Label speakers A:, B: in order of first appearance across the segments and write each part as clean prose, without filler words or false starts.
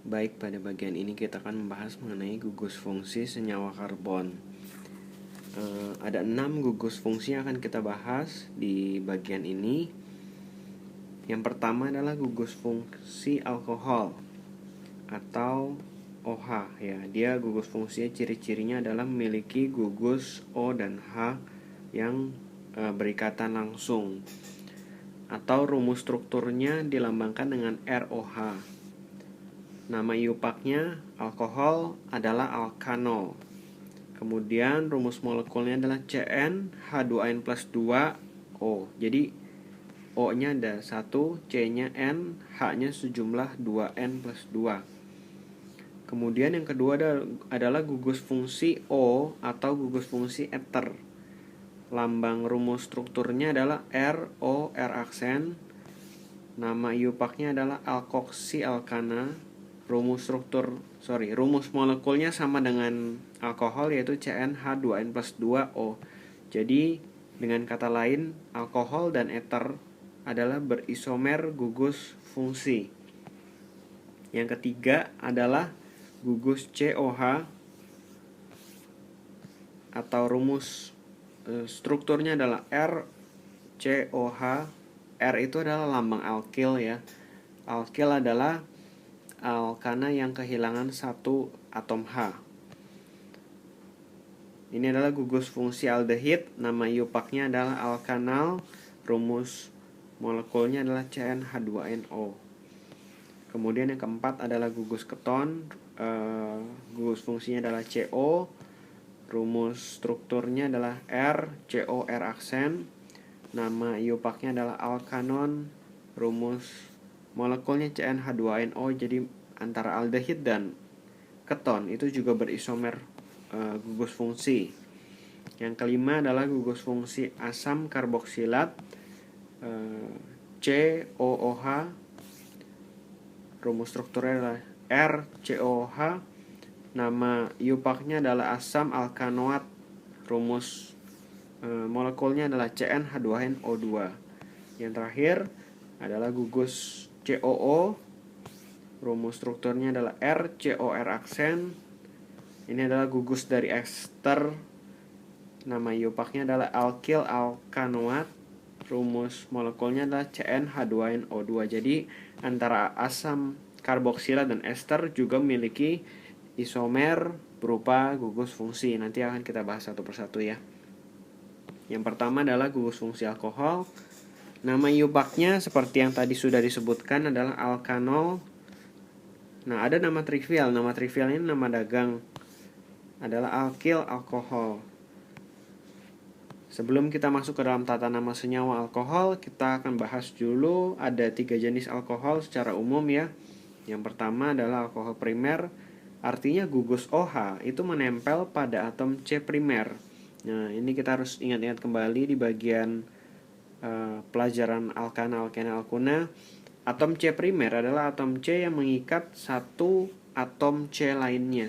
A: Baik, pada bagian ini kita akan membahas mengenai gugus fungsi senyawa karbon. Ada 6 gugus fungsi yang akan kita bahas di bagian ini. Yang pertama adalah gugus fungsi alkohol atau OH ya. Dia gugus fungsinya, ciri-cirinya adalah memiliki gugus O dan H yang berikatan langsung, atau rumus strukturnya dilambangkan dengan ROH. Nama IUPAC-nya alkohol adalah alkanol. Kemudian rumus molekulnya adalah CnH2n plus 2O. Jadi O-nya ada 1, C-nya N, H-nya sejumlah 2N plus 2. Kemudian yang kedua adalah gugus fungsi O atau gugus fungsi eter. Lambang rumus strukturnya adalah RO, R aksen. Nama IUPAC-nya adalah alkoksialkana. Rumus molekulnya sama dengan alkohol, yaitu CnH2n plus 2O. Jadi dengan kata lain, alkohol dan eter adalah berisomer gugus fungsi. Yang ketiga adalah gugus COH atau rumus strukturnya adalah RCOH. R itu adalah lambang alkil ya. Alkil adalah alkana yang kehilangan satu atom H. Ini adalah gugus fungsi aldehid. Nama IUPAC-nya adalah alkanal. Rumus molekulnya adalah CnH2nO. Kemudian yang keempat adalah gugus keton. Gugus fungsinya adalah CO. Rumus strukturnya adalah R, CO, R aksen. Nama IUPAC-nya adalah alkanon. Rumus molekulnya CnH2nO. Jadi antara aldehid dan keton itu juga berisomer gugus fungsi. Yang kelima adalah gugus fungsi asam karboksilat, COOH. Rumus strukturnya adalah RCOH. Nama IUPAC-nya adalah asam alkanoat. Rumus molekulnya adalah CnH2nO2. Yang terakhir adalah gugus COO. Rumus strukturnya adalah RCOR aksen. Ini adalah gugus dari ester. Nama IUPAC-nya adalah alkil alkanoat. Rumus molekulnya adalah CnH2nO2. Jadi antara asam karboksilat dan ester juga memiliki isomer berupa gugus fungsi. Nanti akan kita bahas satu persatu ya. Yang pertama adalah gugus fungsi alkohol. Nama IUPAC-nya seperti yang tadi sudah disebutkan adalah alkanol. Nah, ada nama trivial. Nama trivial ini nama dagang, adalah alkil alkohol. Sebelum kita masuk ke dalam tata nama senyawa alkohol, kita akan bahas dulu ada 3 jenis alkohol secara umum ya. Yang pertama adalah alkohol primer. Artinya gugus OH itu menempel pada atom C primer. Nah, ini kita harus ingat-ingat kembali di bagian pelajaran alkana, alkena, alkuna. Atom C primer adalah atom C yang mengikat satu atom C lainnya.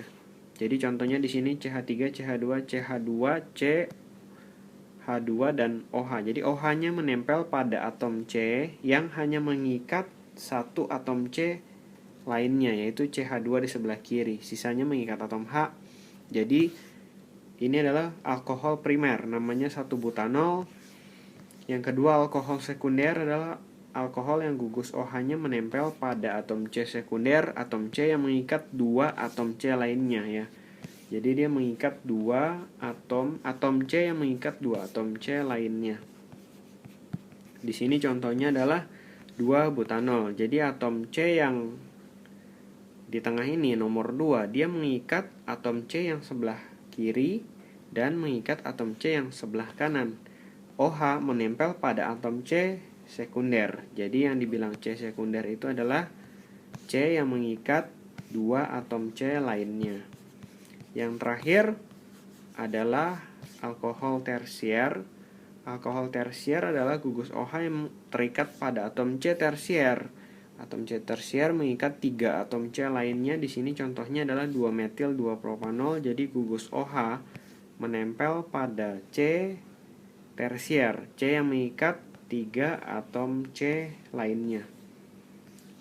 A: Jadi contohnya di sini CH3, CH2, CH2, C, H2 dan OH. Jadi OH-nya menempel pada atom C yang hanya mengikat satu atom C lainnya, yaitu CH2 di sebelah kiri. Sisanya mengikat atom H. Jadi ini adalah alkohol primer, namanya 1-butanol. Yang kedua, alkohol sekunder adalah alkohol yang gugus OH-nya menempel pada atom C sekunder, atom C yang mengikat 2 atom C lainnya ya. Jadi dia mengikat 2 atom C yang mengikat 2 atom C lainnya. Di sini contohnya adalah 2-butanol. Jadi atom C yang di tengah ini nomor 2, dia mengikat atom C yang sebelah kiri dan mengikat atom C yang sebelah kanan. OH menempel pada atom C sekunder. Jadi yang dibilang C sekunder itu adalah C yang mengikat 2 atom C lainnya. Yang terakhir adalah alkohol tersier. Alkohol tersier adalah gugus OH yang terikat pada atom C tersier. Atom C tersier mengikat 3 atom C lainnya. Di sini contohnya adalah 2-metil 2-propanol. Jadi gugus OH menempel pada C tersier, C yang mengikat 3 atom C lainnya.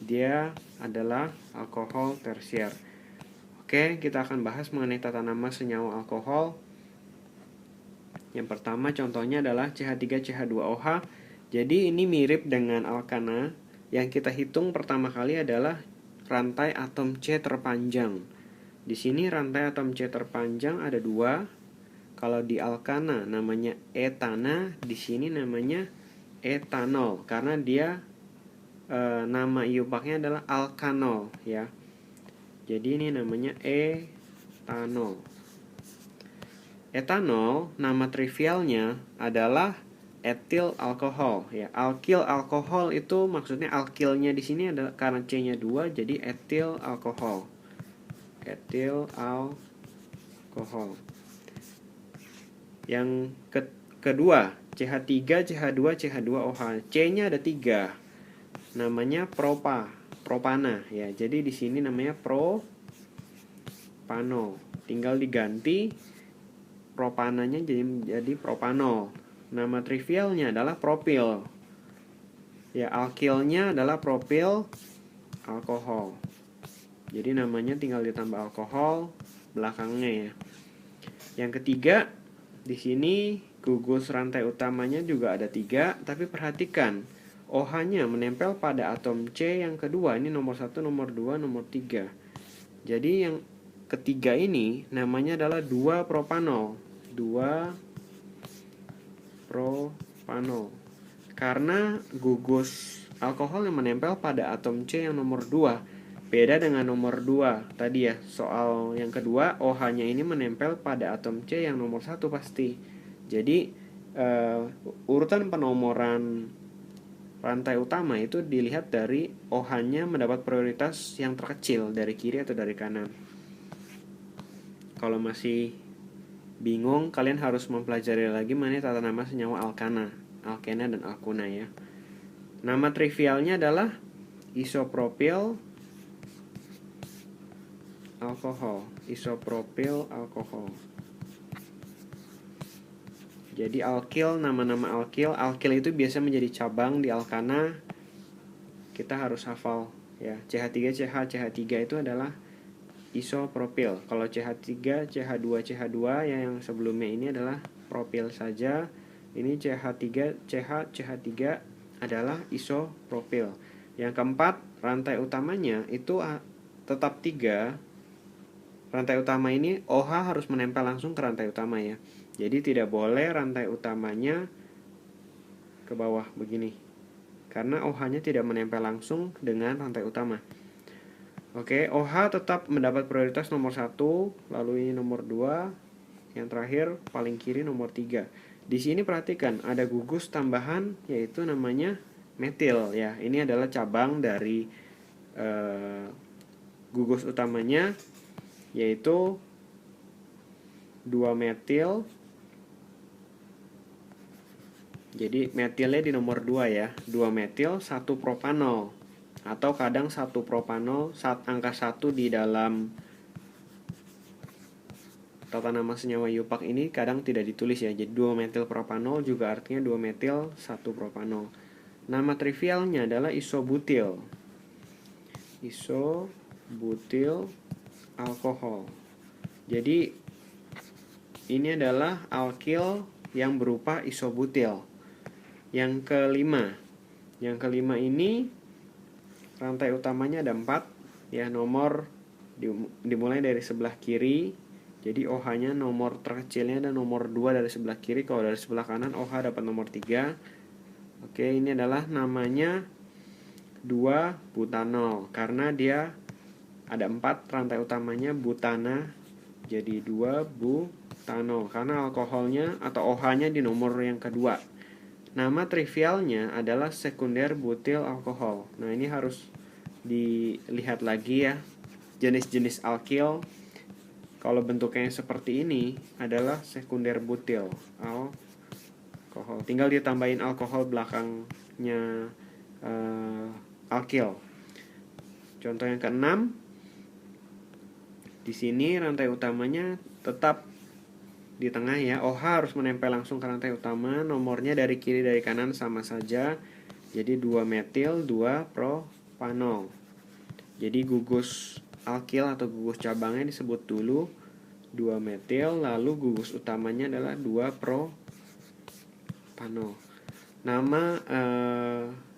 A: dia adalah alkohol tersier. Oke, kita akan bahas mengenai tata nama senyawa alkohol. Yang pertama contohnya adalah CH3CH2OH. Jadi ini mirip dengan alkana. Yang kita hitung pertama kali adalah rantai atom C terpanjang. Di sini rantai atom C terpanjang ada 2. Kalau di alkana namanya etana, di sini namanya etanol karena dia nama iupaknya adalah alkanol ya. Jadi ini namanya etanol. Etanol nama trivialnya adalah etil alkohol ya. Alkil alkohol itu maksudnya alkilnya di sini adalah karena C-nya 2 jadi etil alkohol. Etil alkohol. Yang kedua, CH3, CH2, CH2OH. C-nya ada 3. Namanya propana ya. Jadi di sini namanya propanol. Tinggal diganti propananya jadi propanol. Nama trivialnya adalah propil. Ya, alkilnya adalah propil alkohol. Jadi namanya tinggal ditambah alkohol belakangnya ya. Yang ketiga, di sini gugus rantai utamanya juga ada 3, tapi perhatikan OH-nya menempel pada atom C yang kedua. Ini nomor 1, nomor 2, nomor 3. Jadi yang ketiga ini namanya adalah 2-propanol. 2-propanol. Karena gugus alkohol yang menempel pada atom C yang nomor 2. Beda dengan nomor 2 tadi ya. Soal yang kedua, OH-nya ini menempel pada atom C yang nomor 1 pasti. Jadi urutan penomoran rantai utama itu dilihat dari OH-nya mendapat prioritas yang terkecil dari kiri atau dari kanan. Kalau masih bingung, kalian harus mempelajari lagi mengenai tata nama senyawa alkana, alkena dan alkuna ya. Nama trivialnya adalah isopropil alkohol, isopropil alkohol. Jadi alkil, nama-nama alkil itu biasa menjadi cabang di alkana. Kita harus hafal ya. CH3, CH3 itu adalah isopropil. Kalau CH3, CH2, CH2 yang sebelumnya ini adalah propil saja. Ini CH3, CH3 adalah isopropil. Yang keempat, rantai utamanya itu tetap 3. Rantai utama ini OH harus menempel langsung ke rantai utama ya. Jadi tidak boleh rantai utamanya ke bawah begini. Karena OH-nya tidak menempel langsung dengan rantai utama. Oke, OH tetap mendapat prioritas nomor 1, lalu ini nomor 2, yang terakhir paling kiri nomor 3. Di sini perhatikan ada gugus tambahan yaitu namanya metil ya. Ini adalah cabang dari gugus utamanya yaitu 2-metil. Jadi metilnya di nomor 2 ya. 2-metil 1-propanol. Atau kadang 1-propanol angka 1 di dalam tata nama senyawa iupak ini kadang tidak ditulis ya. Jadi 2-metil propanol juga artinya 2-metil 1-propanol. Nama trivialnya adalah isobutil. Isobutil alkohol. Jadi ini adalah alkil yang berupa isobutil. Yang kelima ini rantai utamanya ada 4 ya. Nomor dimulai dari sebelah kiri. Jadi OH-nya nomor terkecilnya ada nomor 2 dari sebelah kiri. Kalau dari sebelah kanan OH dapat nomor 3. Oke, ini adalah namanya 2-butanol karena dia ada 4 rantai utamanya butana. Jadi 2-butanol karena alkoholnya atau OH-nya di nomor yang kedua. Nama trivialnya adalah sekunder butil alkohol. Nah, ini harus dilihat lagi ya. Jenis-jenis alkil kalau bentuknya seperti ini adalah sekunder butil alkohol. Tinggal ditambahin alkohol belakangnya alkil. Contoh yang keenam, di sini rantai utamanya tetap di tengah ya. OH harus menempel langsung ke rantai utama. Nomornya dari kiri dari kanan sama saja. Jadi 2-metil 2-propanol. propanol. Jadi gugus alkil atau gugus cabangnya disebut dulu 2-metil, lalu gugus utamanya adalah 2-propanol. Nama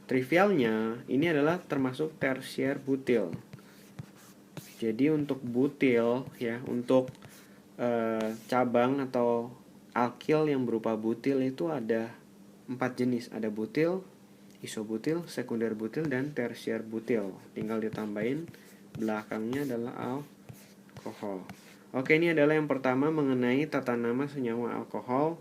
A: trivialnya ini adalah termasuk tersier butil. Jadi untuk butil ya, untuk cabang atau alkil yang berupa butil itu ada 4 jenis. Ada butil, isobutil, sekunder butil, dan tersier butil. Tinggal ditambahin belakangnya adalah alkohol. Oke, ini adalah yang pertama mengenai tata nama senyawa alkohol.